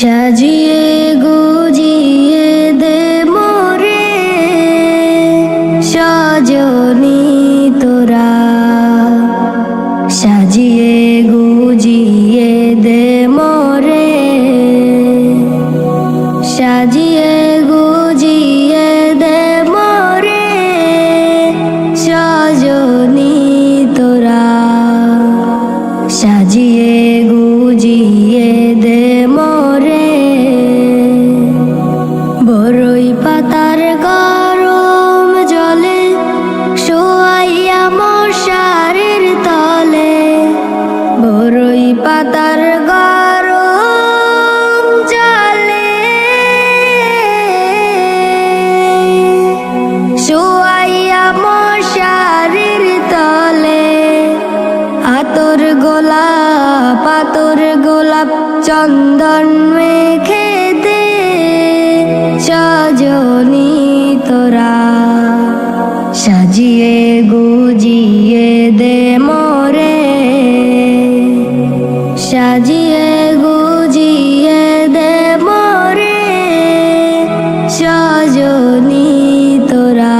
সাজিয়ে গুজিয়ে দে মোরে সজনী তোরা, সাজিয়ে গুজিয়ে দে মোরে, সাজিয়ে গুজিয়ে দে মোরে সজনী তোরা, সাজিয়ে গুজিয়ে দে মোরে। বরই পাতার গরম জলে শোয়াইয়া মশারির তলে, বরই পাতার গরম জলে শোয়াইয়া মশারির তলে, আতর গোলাপ আতর গোলাপ চন্দন মেখে দে সজনী তোরা, সাজিয়ে গুজিয়ে দে মোরে, সাজিয়ে গুজিয়ে দে মোরে সজনী তোরা,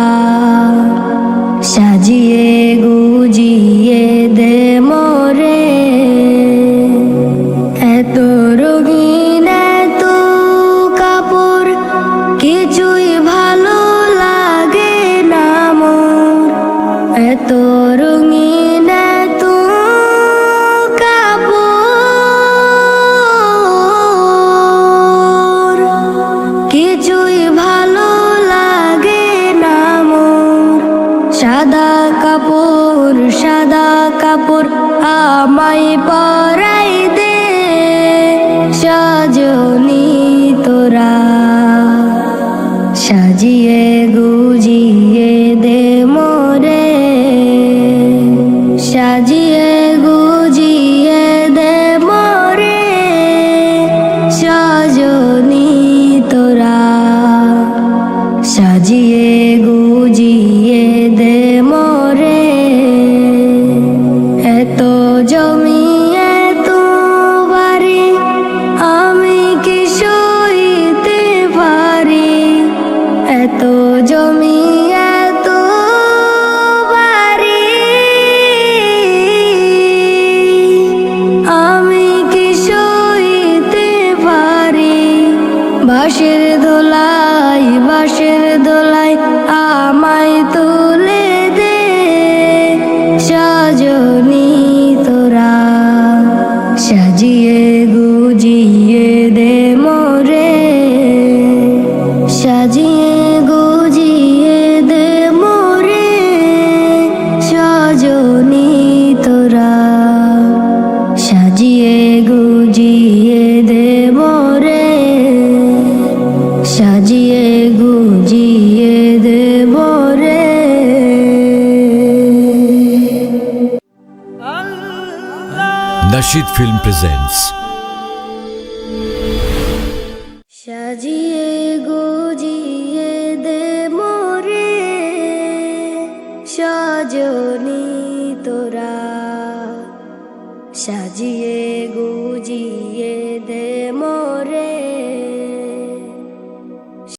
সাজিয়ে গুজিয়ে দে মোরে। এত রঙিন এত কাপড় কিছুই ভালো লাগে না মোর, এত রঙিন এত কাপড় কিছুই ভালো লাগে না মোর। সাদা কাপড় আমায় পরাই দে সজনী তোরা, সাজিয়ে গুজিয়ে দে মোরে, সাজিয়ে গুজিয়ে দে মোরে সজনী তোরা, সাজিয়ে গুজিয়ে দে মোরে। এত জমি এত বাড়ি আমি কি সইতে পারি, এত জমি এত বাড়ি আমি কি সইতে পারি। বাঁশের দোলাই আমায় তুলে দে সজনী তোরা, সাজিয়ে গুজিয়ে দে মোরে, সাজিয়ে গুজিয়ে দে মোরে সজনী তোরা, সাজিয়ে গুজিয়ে দে মোরে, সাজিয়ে গুজিয়ে দে মোরে। Nasheed Film presents সাজিয়ে গুজিয়ে দে মোরে সজনী তোরা, সাজিয়ে